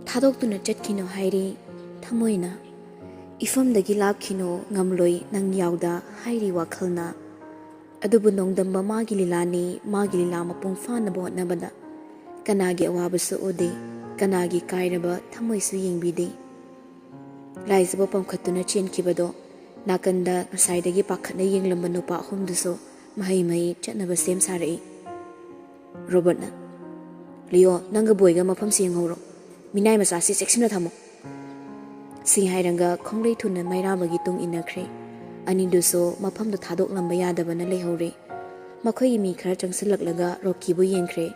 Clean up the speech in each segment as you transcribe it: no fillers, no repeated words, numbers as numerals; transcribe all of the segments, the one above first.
थादोक्तुना चटखिनो हाइरी थमोइना इफमदगी लापखिनो ngamloi nang yauda hairi wakhalna adubu nongdamba magi lilani magi lila mapung fana bo nabada kanagi awabasu ode kanagi kairaba thamoisu yengbide laizaba pamkhatuna chenkibado nakanda ngasaidagi pakhana yenglamba nupa ahumduso mahai mai chatnaba sem sarai robotna leo nanga boyga mafam singoro minai masasi seksina thamo si hairanga khonglei thuna mairabagi tung inakre ani duso mafam do thadok lamba yadabana lehore makhoi mi khara changsilaklaga roki bu yengkhre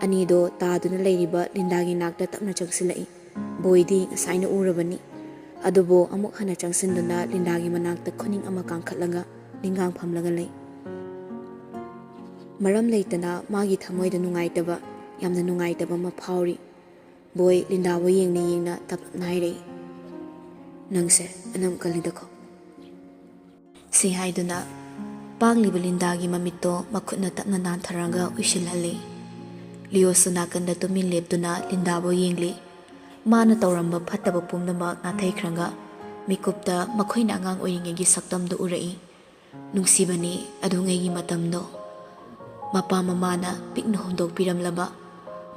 ani do ta duna leiriba lindagi nakta tapna changsilai boidi saina urabani adubo amuk hana changsinduna lindagi manakta khoning ama kangkhatlaga lingang phamlaga lei maram leitana magi thamoida nungaitaba yamna nungaitaba ma phauri boy linda bo yengna tap naire nangse anam kalidako si haiduna pangli belindagi mamito makhutna tapna nan tharanga ushilhali leo sunakanda tumin leptuna linda bo yengli mana tawramba phattaba pumnama nathai khranga mikupta makhoina angang oiringegi saktamdu urai nungsibani adungegi matamdo mapa mamana pikna hondok piramlaba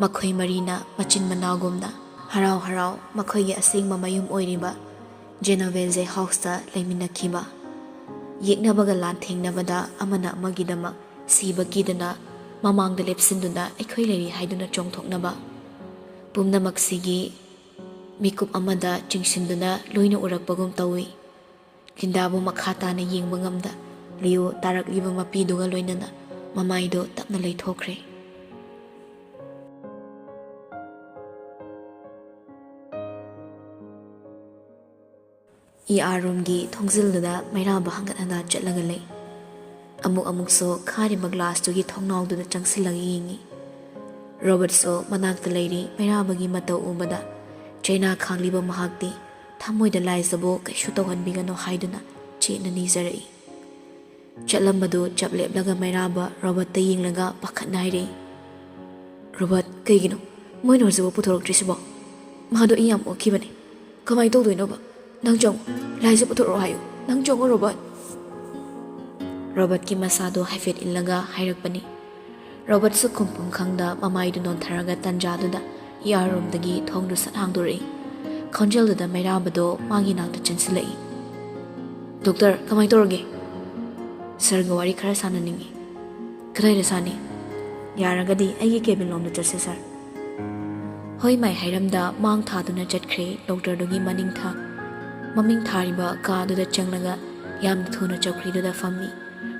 makhoi marina machin managomna harau harau makhoigi asingma mayum oiriba Genovese house leiminakhiba yeknabaga lan thengnabada amana amagidama siba kidana mamangda lepsinduna aikhoi leri haiduna chongthoknaba pumnamaksigi mikup amada chingsinduna loina urakpagum tawi kindabu makhatana yengba ngamda leo tarakliba mapiduga loinana mamaido tapna leithokre Arun gi thongzilda mairaba hangatana chatlaga lei amuk so khariba glass tu gi thongnawdu da changsilaga yingi Robert so manakta leiri mairaba gi matau ubada China khangliba mahakti thamoida laizabo kaishu tawhanbigano haiduna chena nizarai chatlambadu chapleplaga mairaba Robert ta yinglaga pakhatnaire Robert kaigino moino horjabo puthoroktrisibo mahado iyam okibani kamai tawdoinoba nang jong laisa puthoro hayo nang jong Robert ki masado haifet illaga hairakpani Robert su kumpum khangda mamai du non tharaga tanjadu da yarum dagi thongdu sathangduri khonjel da mairabado magi nakta chansilai doctor kamai torge sir ga wari khara sananingi krai ra sani yaragadi aigi cabin lom da chase sir hoi mai hairamda mang thaduna chatkhre doctor dogi maning tha maming thariba ka du da changlaga yam thuna chokri du da fammi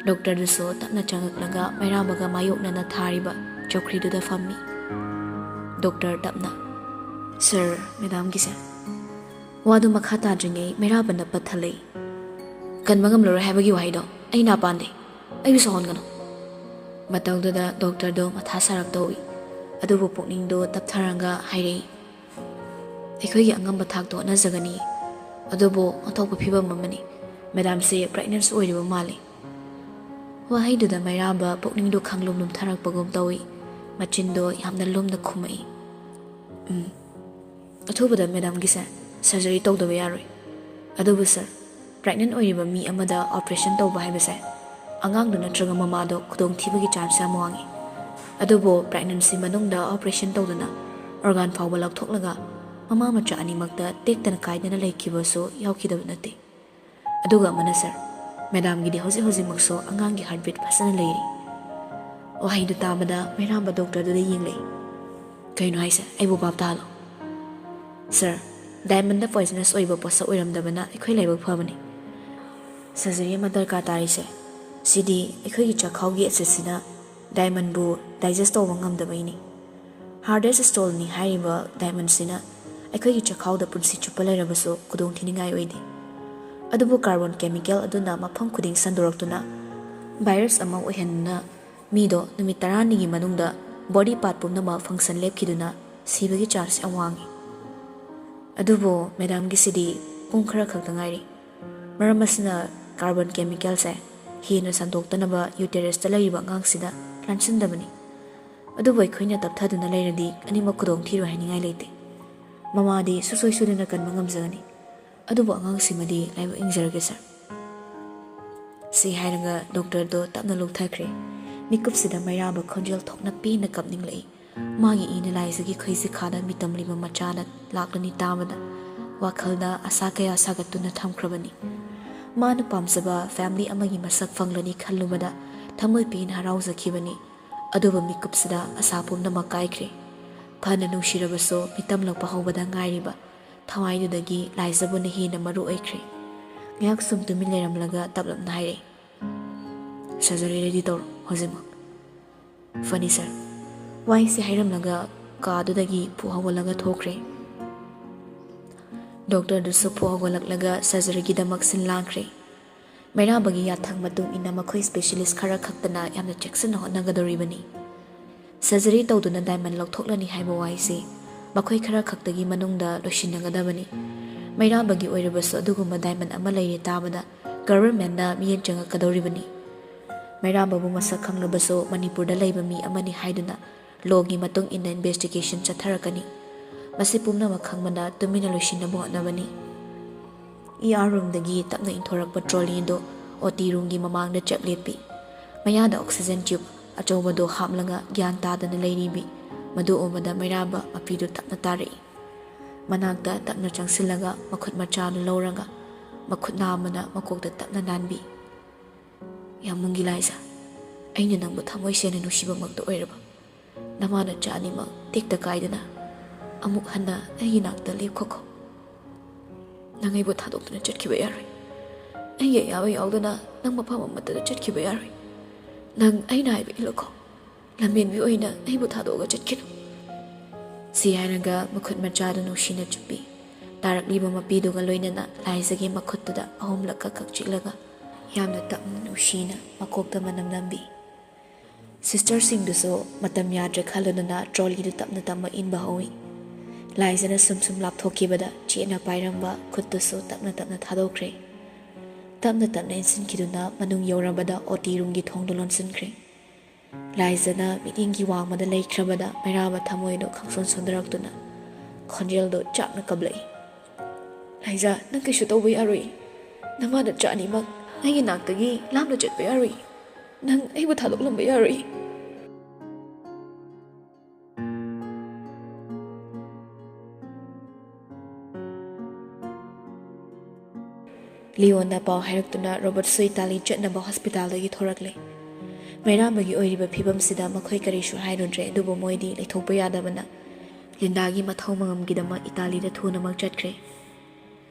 doctor du so tapna changaklaga mairabaga mayokna na thariba chokri du da fammi doctor tapna sir madam gise wadu makhata dringai mairabana pathalei kanmangam lor habagi waido aina pande ai bi sohon gano matawdu da doctor do matha sarak towi adubu pukning do taptharanga hairei ekhoi angam bathak to na jagani adubo athopa phibam mamani madam se pregnant oiriba mali wahai du da mairaba pukning do khanglum lum tharak pagum tawi machin do yamna lumna khumai athoba da madam gisa surgery tawdaba yaroi adubu sir pregnant oiriba mi amada operation tawba haibase angang du natraga mama do khudong thibagi chance amwangi adubo pregnancy manungda operation tawdana organ fawba lakthoklaga mama macha animakta tektana kaidana laikhiba so yaukidaba nate aduga mana sir madam gidi hoji makso angang gi heartbeat phasana leiri o haidu tabada mairamba doctor du yinglei kaino haisa aibo bab talo sir diamond poisonous oiba posa oiramdabana ekhoi laiba phabani surgery ma darkar tarise sidi ekhoi gi chakhawgi assessina diamond bu digest tawba ngamdabaini hardest stone ni haiba diamond sina ekhoi gi chakhawda punsi chupa lairabaso kudong thiningai oidi adubu carbon chemical aduna mafam khuding sandoraktuna virus ama ohenna mido numit 10 gi manungda body part pumnama function lepkiduna sibagi chance awangi adubo madam gi sidi pung khara khakta ngairi maramasna carbon chemical se hina sandoktanaba uterus ta laiba ngangsida lansindabani adubo khoina tapthaduna lairadi anima khudong thiru haningai leite ꯃꯃꯥꯗꯤ ꯁꯨꯡꯁꯣꯏ ꯁꯣꯏꯗꯅ ꯀꯟꯕ ꯉꯝꯖꯒꯅꯤ ꯑꯗꯨꯕꯨ ꯑꯉꯥꯡꯁꯤꯃꯗꯤ ꯂꯥꯏꯕꯛ ꯏꯪꯖꯔꯒꯦ ꯁꯥꯔ ꯁꯤ ꯍꯥꯏꯔꯒ ꯗꯣꯛꯇꯔꯗꯣ ꯇꯞꯅ ꯂꯧꯊꯈ꯭ꯔꯦ ꯃꯤꯀꯨꯞꯁꯤꯗ ꯃꯩꯔꯥꯕ ꯈꯣꯟꯖꯦꯜ ꯊꯣꯛꯅ ꯄꯦꯟꯅ ꯀꯞꯅꯤꯡꯂꯛꯏ ꯃꯥꯒꯤ ꯏꯅ ꯂꯥꯏꯖꯒꯤ ꯈꯩꯖꯤꯈꯥꯗ ꯃꯤꯇꯝꯂꯤꯕ ꯃꯆꯥꯅ ꯂꯥꯛꯂꯅꯤ ꯇꯥꯕꯗ ꯋꯥꯈꯜꯗ ꯑꯁꯥ ꯀꯌꯥ ꯁꯥꯒꯠꯇꯨꯅ ꯊꯝꯈ꯭ꯔꯕꯅꯤ ꯃꯥꯅ ꯄꯥꯝꯖꯕ ꯐꯦꯃꯤꯂꯤ ꯑꯃꯒꯤ ꯃꯁꯛ ꯐꯪꯂꯅꯤ ꯈꯜꯂꯨꯕꯗ ꯊꯃꯣꯏ ꯄꯦꯟꯅ ꯍꯔꯥꯎꯖꯈꯤꯕꯅꯤ ꯑꯗꯨꯕꯨ ꯃꯤꯀꯨꯞꯁꯤꯗ ꯑꯁꯥ ꯄꯨꯝꯅꯃꯛ ꯀꯥꯏꯈ꯭ꯔꯦ ꯐꯅ ꯅꯨꯡꯁꯤꯔꯕꯁꯨ ꯃꯤꯇꯝꯂꯛꯄ ꯍꯧꯕꯗ ꯉꯥꯏꯔꯤꯕ ꯊꯋꯥꯏꯗꯨꯗꯒꯤ ꯂꯥꯏꯖꯕꯨꯅ ꯍꯦꯟꯅ ꯃꯔꯨ ꯑꯣꯏꯈ꯭ꯔꯦ ꯉꯥꯏꯍꯥꯛ ꯁꯨꯝ ꯇꯨꯃꯤꯟ ꯂꯩꯔꯝꯂꯒ ꯇꯞꯂꯞꯅ ꯍꯥꯏꯔꯛꯏ ꯁꯔꯖꯔꯤ ꯔꯦꯗꯤ ꯇꯧꯔꯣ ꯍꯧꯖꯤꯛꯃꯛ ꯐꯅꯤ ꯁꯥꯔ ꯋꯥꯍꯩꯁꯦ ꯍꯥꯏꯔꯝꯂꯒ ꯀꯥꯗꯨꯗꯒꯤ ꯐꯨꯛ ꯍꯧꯒꯠꯂꯒ ꯊꯣꯛꯈ꯭ꯔꯦ ꯗꯣꯛꯇꯔꯗꯨꯁꯨ ꯐꯨꯛ ꯍꯧꯒꯠꯂꯛꯂꯒ ꯁꯔꯖꯔꯤꯒꯤꯗꯃꯛ ꯁꯤꯟ ꯂꯥꯡꯈ꯭ꯔꯦ ꯃꯩꯔꯥꯕꯒꯤ ꯌꯥꯊꯪ ꯃꯇꯨꯡ ꯏꯟꯅ ꯃꯈꯣꯏ ꯁ꯭ꯄꯦꯁꯤꯌꯦꯂꯤꯁ ꯈꯔ ꯈꯛꯇꯅ ꯌꯥꯝꯅ ꯆꯦꯛꯁꯤꯟꯅ ꯍꯣꯠꯅꯒꯗꯧꯔꯤꯕꯅꯤ ꯁꯔꯖꯔꯤ ꯇꯧꯗꯨꯅ ꯗꯥꯏꯃꯟ ꯂꯧꯊꯣꯛꯂꯅꯤ ꯍꯥꯏꯕ ꯋꯥꯍꯩꯁꯤ ꯃꯈꯣꯏ ꯈꯔ ꯈꯛꯇꯒꯤ ꯃꯅꯨꯡꯗ ꯂꯣꯏꯁꯤꯟꯅꯒꯗꯕꯅꯤ ꯃꯩꯔꯥꯕꯒꯤ ꯑꯣꯏꯔꯕꯁꯨ ꯑꯗꯨꯒꯨꯝꯕ ꯗꯥꯏꯃꯟ ꯑꯃ ꯂꯩꯔꯦ ꯇꯥꯕꯗ ꯒꯚꯔꯟꯃꯦꯟꯠꯅ ꯃꯤꯠꯌꯦꯡ ꯆꯪꯉꯛꯀꯗꯧꯔꯤꯕꯅꯤ ꯃꯩꯔꯥꯕꯕꯨ ꯃꯁꯛ ꯈꯪꯂꯕꯁꯨ ꯃꯅꯤꯄꯨꯔꯗ ꯂꯩꯕ ꯃꯤ ꯑꯃꯅꯤ ꯍꯥꯏꯗꯨꯅ ꯂꯣꯒꯤ ꯃꯇꯨꯡ ꯏꯟꯅ ꯏꯟꯚꯦꯁꯇꯤꯒꯦꯁꯟ ꯆꯠꯊꯔꯛꯀꯅꯤ ꯃꯁꯤ ꯄꯨꯝꯅꯃꯛ ꯈꯪꯕꯅ ꯇꯨꯃꯤꯟꯅ ꯂꯣꯏꯁꯤꯟꯅꯕ ꯍꯣꯠꯅꯕꯅꯤ ꯔꯨꯝꯗꯒꯤ ꯇꯞꯅ ꯏꯟꯊꯣꯔꯛꯄ ꯇ꯭ꯔꯣꯂꯤ ꯑꯗꯨ OT ꯔꯨꯝꯒꯤ ꯃꯃꯥꯡꯗ ꯆꯞ ꯂꯦꯞꯄꯤ ꯃꯌꯥꯗ ꯑꯣꯛꯁꯤꯖꯦꯟ ꯇ꯭ꯌꯨꯕ ꯑꯆꯧꯕꯗꯣ ꯍꯥꯞꯂꯒ ꯒ꯭ꯌꯥꯟ ꯇꯥꯗꯅ ꯂꯩꯔꯤꯕꯤ ꯃꯗꯨ ꯎꯕꯗ ꯃꯩꯔꯥꯕ ꯃꯄꯤꯗꯨ ꯇꯞꯅ ꯇꯥꯔꯛꯏ ꯃꯅꯥꯛꯇ ꯇꯞꯅ ꯆꯪꯁꯤꯜꯂꯒ ꯃꯈꯨꯠ ꯃꯆꯥꯗꯨ ꯂꯧꯔꯒ ꯃꯈꯨꯠ ꯅꯥꯝꯃꯅ ꯃꯀꯣꯛꯇ ꯇꯞꯅ ꯅꯥꯟꯕꯤ ꯌꯥꯝꯃꯨꯡꯒꯤ ꯂꯥꯏꯖ ꯑꯩꯅ ꯅꯪꯕꯨ ꯊꯃꯣꯏ ꯁꯦꯡꯅ ꯅꯨꯡꯁꯤꯕꯃꯛꯇ ꯑꯣꯏꯔꯕ ꯅꯃꯥꯅ ꯆꯥꯅꯤꯃꯛ ꯇꯦꯛꯇ ꯀꯥꯏꯗꯅ ꯑꯃꯨꯛ ꯍꯟꯅ ꯑꯩꯒꯤ ꯅꯥꯛꯇ ꯂꯦꯞꯈꯣꯈꯣ ꯅꯪ ꯑꯩꯕꯨ ꯊꯥꯗꯣꯛꯇꯨꯅ ꯆꯠꯈꯤꯕ ꯌꯥꯔꯣꯏ ꯑꯩꯒꯤ ꯑꯌꯥꯕ ꯌꯥꯎꯗꯅ ꯅꯪ ꯃꯐꯝ ꯑꯃꯠꯇꯗ ꯆꯠꯈꯤꯕ ꯌꯥꯔꯣꯏ ꯅꯪ ꯑꯩꯅ ꯍꯥꯏꯕ ꯏꯜꯂꯨꯀꯣ ꯂꯝꯕꯦꯟꯕꯤ ꯑꯣꯏꯅ ꯑꯩꯕꯨ ꯊꯥꯗꯣꯛꯑꯒ ꯆꯠꯈꯤꯅꯨ ꯁꯤ ꯍꯥꯏꯔꯒ ꯃꯈꯨꯠ ꯃꯆꯥꯗꯨ ꯅꯨꯡꯁꯤꯅ ꯆꯨꯞꯄꯤ ꯇꯥꯔꯛꯂꯤꯕ ꯃꯄꯤꯗꯨꯒ ꯂꯣꯏꯅꯅ ꯂꯥꯏꯖꯒꯤ ꯃꯈꯨꯠꯇꯨꯗ ꯑꯍꯨꯝꯂꯛ ꯀꯛ ꯆꯤꯛꯂꯒ ꯌꯥꯝꯅ ꯇꯞꯅ ꯅꯨꯡꯁꯤꯅ ꯃꯀꯣꯛꯇ ꯃꯅꯝ ꯅꯝꯕꯤ ꯁꯤꯁꯇꯔꯁꯤꯡꯗꯨꯁꯨ ꯃꯇꯝ ꯌꯥꯗ꯭ꯔꯦ ꯈꯜꯂꯗꯨꯅ ꯇ꯭ꯔꯣꯂꯤꯗꯨ ꯇꯞꯅ ꯇꯞꯅ ꯏꯟꯕ ꯍꯧꯏ ꯂꯥꯏꯖꯅ ꯁꯨꯝ ꯁꯨꯝ ꯂꯥꯞꯊꯣꯛꯈꯤꯕꯗ ꯆꯦꯠꯅ ꯄꯥꯏꯔꯝꯕ ꯈꯨꯠꯇꯨꯁꯨ ꯇꯞꯅ ꯇꯞꯅ ꯊꯥꯗꯣꯛꯈ꯭ꯔꯦ ꯇꯞꯅ ꯇꯞꯅ ꯏꯟꯁꯤꯟꯈꯤꯗꯨꯅ ꯃꯅꯨꯡ ꯌꯧꯔꯕꯗ OT ꯔꯨꯝꯒꯤ ꯊꯣꯡꯗꯨ ꯂꯣꯟꯁꯤꯟꯈ꯭ꯔꯦ ꯂꯥꯏꯖꯅ ꯃꯤꯠꯌꯦꯡꯒꯤ ꯋꯥꯡꯃꯗ ꯂꯩꯈ꯭ꯔꯕꯗ ꯃꯩꯔꯥꯕ ꯊꯃꯣꯏꯗꯣ ꯈꯪꯁꯣꯟ ꯁꯣꯟꯊꯔꯛꯇꯨꯅ ꯈꯣꯟꯖꯦꯜꯗꯣ ꯆꯥꯛꯅ ꯀꯞꯂꯛꯏ ꯂꯥꯏꯖ ꯅꯪ ꯀꯩꯁꯨ ꯇꯧꯕ ꯌꯥꯔꯣꯏ ꯅꯃꯥꯅ ꯆꯥꯅꯤꯃꯛ ꯑꯩꯒꯤ ꯅꯥꯛꯇꯒꯤ ꯂꯥꯞꯅ ꯆꯠꯄ ꯌꯥꯔꯣꯏ ꯅꯪ ꯑꯩꯕꯨ ꯊꯥꯗꯣꯛꯂꯝꯕ ꯌꯥꯔꯣꯏ ꯂꯤꯌꯣꯟꯅ ꯄꯥꯎ ꯍꯥꯏꯔꯛꯇꯨꯅ ꯔꯣꯕꯔꯠꯁꯨ ꯏꯇꯥꯂꯤ ꯆꯠꯅꯕ ꯍꯣꯁꯄꯤꯇꯥꯜꯗꯒꯤ ꯊꯣꯔꯛꯂꯦ ꯃꯩꯔꯥꯕꯒꯤ ꯑꯣꯏꯔꯤꯕ ꯐꯤꯕꯝꯁꯤꯗ ꯃꯈꯣꯏ ꯀꯔꯤꯁꯨ ꯍꯥꯏꯔꯨꯗ꯭ꯔꯦ ꯑꯗꯨꯕꯨ ꯃꯣꯏꯗꯤ ꯂꯩꯊꯣꯛꯄ ꯌꯥꯗꯕꯅ ꯂꯤꯟꯗꯥꯒꯤ ꯃꯊꯧ ꯃꯉꯝꯒꯤꯗꯃꯛ ꯏꯇꯥꯂꯤꯗ ꯊꯨꯅꯃꯛ ꯆꯠꯈ꯭ꯔꯦ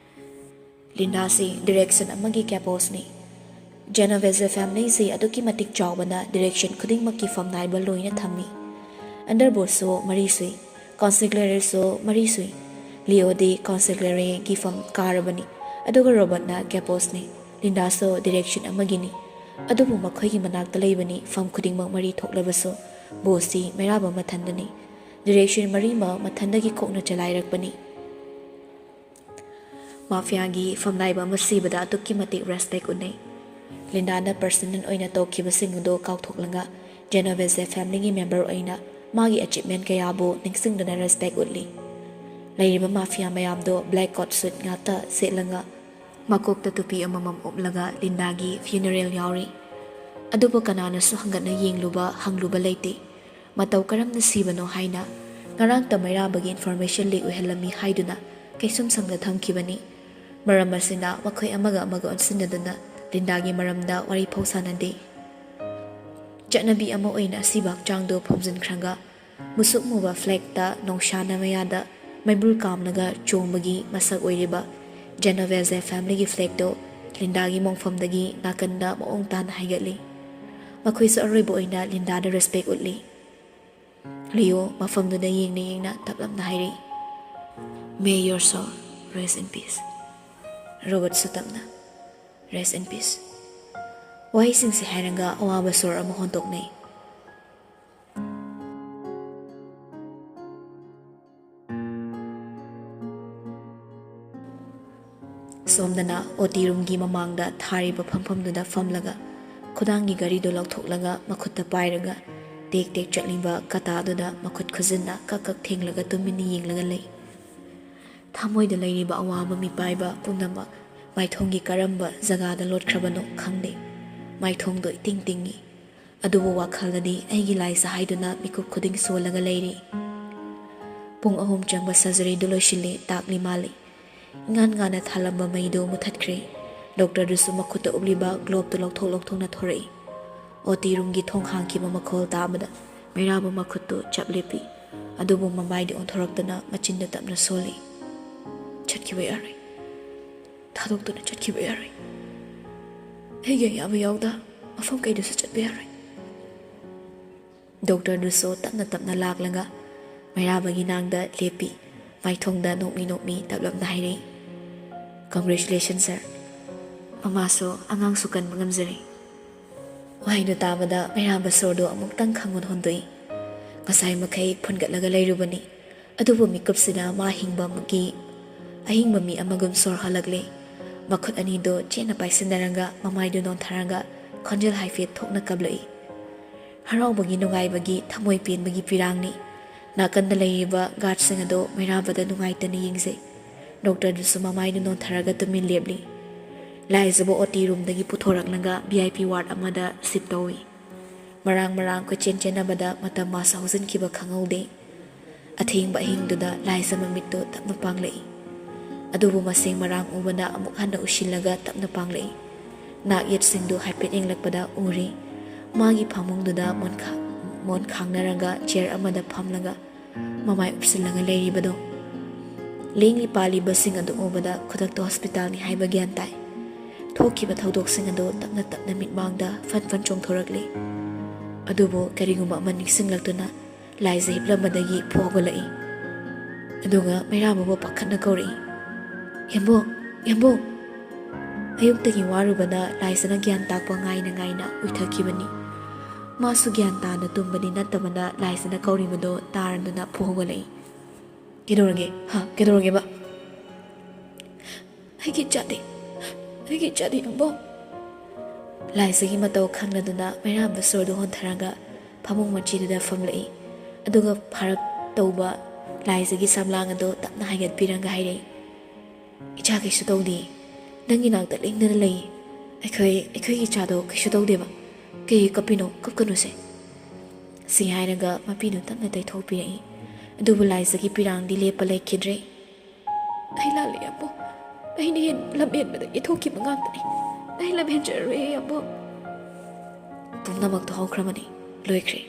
ꯂꯤꯟꯗꯥꯁꯤ ꯗꯤꯔꯦꯛꯁꯟ ꯑꯃꯒꯤ ꯀꯦꯄꯣꯁꯅꯤ ꯖꯦꯅꯣꯚꯦꯖ ꯐꯦꯃꯤꯂꯤꯁꯤ ꯑꯗꯨꯛꯀꯤ ꯃꯇꯤꯛ ꯆꯥꯎꯕꯅ ꯗꯤꯔꯦꯛꯁꯟ ꯈꯨꯗꯤꯡꯃꯛꯀꯤ ꯐꯝꯅꯥꯏꯕ ꯂꯣꯏꯅ ꯊꯝꯃꯤ ꯑꯟꯗꯔꯕꯣꯁꯁꯨ ꯃꯔꯤ ꯁꯨꯏ ꯀॉन्सिक्लेरेꯁꯨ ꯃꯔꯤ ꯁꯨꯏ ꯂꯤꯑꯣꯗꯤ कॉन्सिक्लेरेꯒꯤ ꯐꯝ ꯀꯥꯔꯕꯅꯤ ꯑꯗꯨꯒ ꯔꯣꯕꯔꯠꯅ ꯀꯦꯄꯣꯁꯅꯤ ꯂꯤꯟꯗꯥꯁꯨ ꯗꯤꯔꯦꯛꯁꯟ ꯑꯃꯒꯤꯅꯤ ꯑꯗꯨꯕꯨ ꯃꯈꯣꯏꯒꯤ ꯃꯅꯥꯛꯇ ꯂꯩꯕꯅꯤ ꯐꯝ ꯈꯨꯗꯤꯡꯃꯛ ꯃꯔꯤ ꯊꯣꯛꯂꯕꯁꯨ ꯕꯣꯁꯁꯤ ꯃꯩꯔꯥꯕ ꯃꯊꯟꯗꯅꯤ ꯗꯤꯔꯦꯛꯁꯟ ꯃꯔꯤꯃꯛ ꯃꯊꯟꯗꯒꯤ ꯀꯣꯛꯅ ꯆꯂꯥꯏꯔꯛꯄꯅꯤ ꯃꯥꯐꯤꯌꯥꯒꯤ ꯐꯝꯅꯥꯏꯕ ꯑꯃ ꯁꯤꯕꯗ ꯑꯗꯨꯛꯀꯤ ꯃꯇꯤꯛ ꯔꯦꯁꯄꯦꯛ ꯎꯠꯅꯩ ꯂꯤꯟꯗꯥꯅ ꯄꯔꯁꯅꯦꯜ ꯑꯣꯏꯅ ꯇꯧꯈꯤꯕꯁꯤꯡ ꯑꯗꯨ ꯀꯥꯎꯊꯣꯛꯂꯒ ꯖꯦꯅꯣꯚꯦꯖ ꯐꯦꯃꯤꯂꯤꯒꯤ ꯃꯦꯝꯕꯔ ꯑꯣꯏꯅ ꯃꯥꯒꯤ ꯑꯦꯆꯤꯞꯃꯦꯟ ꯀꯌꯥꯕꯨ ꯅꯤꯡꯁꯤꯡꯗꯨꯅ ꯔꯦꯁꯄꯦꯛ ꯎꯠꯂꯤ ꯂꯩꯔꯤꯕ ꯃꯥꯐꯤꯌꯥ ꯃꯌꯥꯝꯗꯣ ꯕ꯭ꯂꯦꯛ ꯀꯣꯠ ꯁꯨꯠ ꯉꯥꯛꯇ ꯁꯦꯠꯂꯒ ꯃꯀꯣꯛꯇ ꯇꯨꯄꯤ ꯑꯃꯃꯝ ꯎꯞꯂꯒ ꯂꯤꯟꯗꯥꯒꯤ ꯐ꯭ꯌꯨꯅꯔꯦꯜ ꯌꯥꯎꯔꯤ ꯑꯗꯨꯕꯨ ꯀꯅꯥꯅꯁꯨ ꯍꯪꯒꯠꯅ ꯌꯦꯡꯂꯨꯕ ꯍꯪꯂꯨꯕ ꯂꯩꯇꯦ ꯃꯇꯧ ꯀꯔꯝꯅ ꯁꯤꯕꯅꯣ ꯍꯥꯏꯅ ꯉꯔꯥꯡꯇ ꯃꯩꯔꯥꯕꯒꯤ ꯏꯟꯐꯣꯔꯃꯦꯁꯟ ꯂꯤꯛ ꯑꯣꯏꯍꯜꯂꯝꯃꯤ ꯍꯥꯏꯗꯨꯅ ꯀꯩꯁꯨꯝ ꯁꯪꯗ ꯊꯝꯈꯤꯕꯅꯤ ꯃꯔꯝ ꯑꯁꯤꯅ ꯃꯈꯣꯏ ꯑꯃꯒ ꯑꯃꯒ ꯑꯣꯟꯁꯤꯟꯅꯗꯨꯅ ꯂꯤꯟꯗꯥꯒꯤ ꯃꯔꯝꯗ ꯋꯥꯔꯤ ꯐꯥꯎ ꯁꯥꯅꯗꯦ ꯆꯠꯅꯕꯤ ꯑꯃ ꯑꯣꯏꯅ ꯑꯁꯤꯕ ꯍꯛꯆꯥꯡꯗꯣ ꯐꯨꯝꯖꯤꯟꯈ꯭ꯔꯒ ꯃꯨꯁꯨꯛ ꯃꯨꯕ ꯐ꯭ꯂꯦꯛꯇ ꯅꯣꯡꯁꯥꯅ ꯃꯌꯥꯗ ꯃꯩꯕꯨꯜ ꯀꯥꯝꯂꯒ ꯆꯣꯡꯕꯒꯤ ꯃꯁꯛ ꯑꯣꯏꯔꯤꯕ ꯖꯦꯅꯣꯚꯦꯖ ꯐꯦꯃꯤꯂꯤꯒꯤ ꯐ꯭ꯂꯦꯛꯇꯣ ꯂꯤꯟꯗꯥꯒꯤ ꯃꯣꯡꯐꯝꯗꯒꯤ ꯅꯥꯀꯟꯗ ꯃꯑꯣꯡ ꯇꯥꯅ ꯍꯥꯏꯒꯠꯂꯤ ꯃꯈꯣꯏꯁꯨ ꯑꯔꯣꯏꯕ ꯑꯣꯏꯅ ꯂꯤꯟꯗꯥꯗ ꯔꯦꯁꯄꯦꯛ ꯎꯠꯂꯤ ꯂꯤꯌꯣ ꯃꯐꯝꯗꯨꯗ ꯌꯦꯡꯅ ꯌꯦꯡꯅ ꯇꯞꯂꯞꯅ ꯍꯥꯏꯔꯛꯏ may your soul rest in peace ꯔꯣꯕꯔꯠꯁꯨ ꯇꯞꯅ ꯔꯦꯁ ꯏꯟ ꯄꯤꯁ ꯋꯥꯍꯩꯁꯤꯡꯁꯦ ꯍꯥꯏꯔꯒ ꯑꯋꯥꯕ ꯁꯣꯔ ꯑꯃ ꯍꯣꯟꯇꯣꯛꯅꯩ ꯁꯣꯝꯗꯅ OT ꯔꯨꯝꯒꯤ ꯃꯃꯥꯡꯗ ꯊꯥꯔꯤꯕ ꯐꯝꯐꯝꯗꯨꯗ ꯐꯝꯂꯒ ꯈꯨꯗꯥꯡꯒꯤ ꯒꯥꯔꯤꯗꯨ ꯂꯧꯊꯣꯛꯂꯒ ꯃꯈꯨꯠꯇ ꯄꯥꯏꯔꯒ ꯇꯦꯛ ꯇꯦꯛ ꯆꯠꯂꯤꯕ ꯀꯇꯥꯗꯨꯗ ꯃꯈꯨꯠ ꯈꯨꯖꯤꯟꯅ ꯀꯛ ꯀꯛ ꯊꯦꯡꯂꯒ ꯇꯨꯃꯤꯟꯅ ꯌꯦꯡꯂꯒ ꯂꯩ ꯊꯃꯣꯏꯗ ꯂꯩꯔꯤꯕ ꯑꯋꯥꯕ ꯃꯤꯄꯥꯏꯕ ꯄꯨꯝꯅꯃꯛ ꯃꯥꯏꯊꯣꯡꯒꯤ ꯀꯔꯝꯕ ꯖꯒꯥꯗ ꯂꯣꯠꯈ꯭ꯔꯕꯅꯣ ꯈꯪꯗꯦ꯫ ꯃꯥꯏꯊꯣꯡꯗꯣ ꯏꯇꯤꯡ ꯇꯤꯡꯉꯤ, ꯑꯗꯨꯕꯨ ꯋꯥꯈꯜꯗꯗꯤ ꯑꯩꯒꯤ ꯂꯥꯏꯁ ꯍꯥꯏꯗꯨꯅ ꯃꯤꯀꯨꯞ ꯈꯨꯗꯤꯡ ꯁꯣꯜꯂꯒ ꯂꯩꯔꯤ꯫ ꯄꯨꯡ 3 ꯆꯪꯕ ꯁꯔꯖꯔꯤꯗꯨ ꯂꯣꯏꯁꯤꯜꯂꯤ ꯇꯥꯛꯂꯤ ꯃꯥꯜꯂꯤ꯫ ꯉꯥꯟ ꯉꯥꯟꯅ ꯊꯥꯜꯂꯝꯕ ꯃꯩꯗꯨ ꯃꯨꯊꯠꯈ꯭ꯔꯦ꯫ ꯗꯣꯛꯇꯔꯗꯨꯁꯨ ꯃꯈꯨꯠꯇ ꯎꯞꯂꯤꯕ ꯒ꯭ꯂꯣꯞꯇꯨ ꯂꯧꯊꯣꯛꯅ ꯊꯣꯔꯛꯏ꯫ ꯑꯣꯇꯤ ꯔꯨꯝꯒꯤ ꯊꯣꯡ ꯍꯥꯡꯈꯤꯕ ꯃꯈꯣꯜ ꯇꯥꯕꯗ ꯃꯩꯔꯥꯕ ꯃꯈꯨꯠꯇꯨ ꯆꯞ ꯂꯦꯞꯄꯤ, ꯑꯗꯨꯕꯨ ꯃꯃꯥꯏꯗꯤ ꯑꯣꯟꯊꯣꯔꯛꯇꯅ ꯃꯆꯤꯟꯗ ꯇꯞꯅ ꯁꯣꯜꯂꯤ꯫ ꯆꯠꯈꯤꯕ ꯌꯥꯔꯣꯏ, ꯊꯥꯗꯣꯛꯇꯨꯅ ꯆꯠꯈꯤꯕ ꯌꯥꯔꯣꯏ꯫ ꯑꯩꯒꯤ ꯑꯌꯥꯕ ꯌꯥꯎꯗ ꯃꯐꯝ ꯀꯩꯗꯁꯨ ꯆꯠꯄ ꯌꯥꯔꯣꯏ꯫ ꯗꯣꯛꯇꯔꯗꯨꯁꯨ ꯇꯞꯅ ꯇꯞꯅ ꯂꯥꯛꯂꯒ ꯃꯩꯔꯥꯕꯒꯤ ꯅꯥꯡꯗ ꯂꯦꯞꯄꯤ, ꯃꯥꯏꯊꯣꯡꯗ ꯅꯣꯛꯃꯤ ꯇꯞꯂꯞꯅ ꯍꯥꯏꯔꯛꯏ, "ꯀꯪꯒ꯭ꯔꯦꯆꯨꯂꯦꯁꯟ ꯁꯔ, ꯃꯃꯥꯁꯨ ꯑꯉꯥꯡꯁꯨ ꯀꯟꯕ ꯉꯝꯖꯔꯤ"꯫ ꯋꯥꯍꯩꯗꯨ ꯇꯥꯕꯗ ꯃꯩꯔꯥꯕ ꯁꯣꯔꯗꯨ ꯑꯃꯨꯛꯇꯪ ꯈꯪꯍꯣꯟ ꯍꯣꯟꯗꯣꯛꯏ꯫ ꯉꯁꯥꯏ ꯃꯈꯩ ꯐꯨꯟꯒꯠꯂꯒ ꯂꯩꯔꯨꯕꯅꯤ, ꯑꯗꯨꯕꯨ ꯃꯤꯀꯨꯞꯁꯤꯗ ꯃꯥ ꯑꯍꯤꯡꯕ ꯃꯤ ꯑꯃꯒꯨꯝ ꯁꯣꯔ ꯍꯜꯂꯛꯂꯤ꯫ ꯃꯈꯨꯠ ꯑꯅꯤꯗꯨ ꯆꯦꯠꯅ ꯄꯥꯏꯁꯤꯟꯅꯔꯒ ꯃꯃꯥꯏꯗꯨ ꯅꯣꯟꯊꯔꯒ ꯈꯣꯟꯖꯦꯜ ꯍꯥꯏꯐꯦꯠ ꯊꯣꯛꯅ ꯀꯞꯂꯛꯏ꯫ ꯍꯔꯥꯎꯕꯒꯤ, ꯅꯨꯡꯉꯥꯏꯕꯒꯤ, ꯊꯃꯣꯏ ꯄꯦꯟꯕꯒꯤ ꯄꯤꯔꯥꯡꯅꯤ꯫ ꯅꯥꯀꯟꯗ ꯂꯩꯔꯤꯕ ꯒꯥꯔꯗꯁꯤꯡ ꯑꯗꯨ ꯃꯩꯔꯥꯕꯗ ꯅꯨꯡꯉꯥꯏꯇꯅ ꯌꯦꯡꯖꯩ꯫ ꯗꯣꯛꯇꯔꯗꯨꯁꯨ ꯃꯃꯥꯏꯗꯨ ꯅꯣꯟꯊꯔꯒ ꯇꯨꯃꯤꯟ ꯂꯦꯞꯂꯤ꯫ ꯂꯥꯏꯖꯕꯨ ꯑꯣꯇꯤ ꯔꯨꯝꯗꯒꯤ ꯄꯨꯊꯣꯔꯛꯂꯒ VIP ꯋꯥꯔꯗ ꯑꯃꯗ ꯁꯤꯞ ꯇꯧꯏ꯫ ꯃꯔꯥꯡ ꯀꯣꯏꯆꯦꯟ ꯆꯦꯟꯅꯕꯗ ꯃꯇꯝ ꯃꯥꯁꯨ ꯍꯧꯖꯤꯟꯈꯤꯕ ꯈꯪꯍꯧꯗꯦ꯫ ꯑꯊꯦꯡꯕ ꯑꯍꯤꯡꯗꯨꯗ ꯂꯥꯏꯖ ꯃꯃꯤꯠꯇꯨ ꯇꯞꯅ ꯄꯥꯡꯂꯛꯏ, ꯑꯗꯨꯕꯨ ꯃꯁꯦꯡ ꯃꯔꯥꯡ ꯎꯕꯅ ꯑꯃꯨꯛ ꯍꯟꯅ ꯎꯁꯤꯜꯂꯒ ꯇꯞꯅ ꯄꯥꯡꯂꯛꯏ꯫ ꯅꯥꯛ ꯌꯦꯠꯁꯤꯡꯗꯨ ꯍꯥꯏꯐꯦꯠ ꯌꯦꯡꯂꯛꯄꯗ ꯎꯔꯤ ꯃꯥꯒꯤ ꯐꯃꯨꯡꯗꯨꯗ ꯃꯣꯟ ꯈꯥꯡꯅꯔꯒ ꯆꯤꯌꯔ ꯑꯃꯗ ꯐꯝꯂꯒ ꯃꯃꯥꯏ ꯎꯞꯁꯤꯜꯂꯒ ꯂꯩꯔꯤꯕꯗꯣ꯫ ꯂꯦꯡꯂꯤ ꯄꯥꯜꯂꯤꯕꯁꯤꯡ ꯑꯗꯨ ꯎꯕꯗ ꯈꯨꯗꯛꯇ ꯍꯣꯁꯄꯤꯇꯥꯜꯅꯤ ꯍꯥꯏꯕ ꯒ꯭ꯌꯥꯟ ꯇꯥꯏ꯫ ꯊꯣꯛꯈꯤꯕ ꯊꯧꯗꯣꯛꯁꯤꯡ ꯑꯗꯨ ꯇꯞꯅ ꯃꯤꯠꯃꯥꯡꯗ ꯐꯟ ꯆꯣꯡꯊꯣꯔꯛꯂꯤ꯫ ꯑꯗꯨꯕꯨ ꯀꯔꯤꯒꯨꯝꯕ ꯑꯃ ꯅꯤꯡꯁꯤꯡꯂꯛꯇꯨꯅ ꯂꯥꯏꯖ ꯍꯤꯞꯂꯝꯕꯗꯒꯤ ꯍꯧꯒꯠꯂꯛꯏ, ꯑꯗꯨꯒ ꯃꯩꯔꯥꯕꯕꯨ ꯄꯥꯈꯠꯅ ꯀꯧꯔꯛꯏ, "ꯌꯥꯝꯕꯨꯡ, ꯌꯥꯝꯕꯨꯡ"꯫ ꯑꯌꯨꯛꯇꯒꯤ ꯋꯥꯔꯨꯕꯅ ꯂꯥꯏꯖꯅ ꯒ꯭ꯌꯥꯟ ꯇꯥꯛꯄ ꯉꯥꯏꯅ ꯎꯏꯊꯈꯤꯕꯅꯤ꯫ ꯃꯥꯁꯨ ꯒ꯭ꯌꯥꯟ ꯇꯥꯅ ꯇꯨꯝꯕꯗꯤ ꯅꯠꯇꯕꯅ ꯂꯥꯏꯖꯅ ꯀꯧꯔꯤꯕꯗꯣ ꯇꯥꯔꯗꯨꯅ ꯍꯧꯒꯠꯂꯛꯏ꯫ "ꯀꯩꯗꯧꯔꯒꯦꯕ"? "ꯑꯩꯒꯤ ꯏꯆꯥꯗꯤ ꯌꯥꯝꯕꯨꯡ"꯫ ꯂꯥꯏꯖꯒꯤ ꯃꯇꯧ ꯈꯪꯂꯗꯨꯅ ꯃꯩꯔꯥꯕ ꯁꯣꯔꯗꯨ ꯍꯣꯟꯊꯔꯒ ꯐꯃꯨꯡ ꯃꯆꯤꯗꯨꯗ ꯐꯝꯂꯛꯏ, ꯑꯗꯨꯒ ꯐꯔꯛ ꯇꯧꯕ ꯂꯥꯏꯖꯒꯤ ꯁꯝꯂꯥꯡ ꯑꯗꯨ ꯇꯞꯅ ꯍꯥꯏꯒꯠꯄꯤꯔꯒ ꯍꯥꯏꯔꯛꯏ, "ꯏꯆꯥ ꯀꯩꯁꯨ ꯇꯧꯗꯦ, ꯅꯪꯒꯤ ꯅꯥꯛꯇ ꯂꯦꯡꯗꯅ ꯂꯩ꯫ ꯑꯩꯈꯣꯏꯒꯤ ꯏꯆꯥꯗꯣ ꯀꯩꯁꯨ ꯇꯧꯗꯦꯕ, ꯀꯩꯒꯤ ꯀꯞꯄꯤꯅꯣ? ꯀꯞꯀꯅꯨꯁꯦ"꯫ ꯁꯤ ꯍꯥꯏꯔꯒ ꯃꯄꯤꯗꯨ ꯇꯞꯅ ꯇꯩꯊꯣꯛꯄꯤꯔꯛꯏ, ꯑꯗꯨꯕꯨ ꯂꯥꯏꯖꯒꯤ ꯄꯤꯔꯥꯡꯗꯤ ꯂꯦꯞꯄ ꯂꯩꯈꯤꯗ꯭ꯔꯦ꯫ "ꯑꯩ ꯂꯥꯜꯂꯦ ꯌꯥꯝꯕꯨꯡ, ꯑꯩꯅ ꯂꯝ ꯍꯦꯟꯕꯗꯒꯤ ꯊꯣꯛꯈꯤꯕ ꯉꯥꯛꯇꯅꯤ, ꯑꯩ ꯂꯝ ꯍꯦꯟꯖꯔꯔꯣꯏ ꯌꯥꯝꯕꯨꯡ"꯫ ꯄꯨꯝꯅꯃꯛꯇꯣ ꯍꯧꯈ꯭ꯔꯕꯅꯤ, ꯂꯣꯏꯈ꯭ꯔꯦ꯫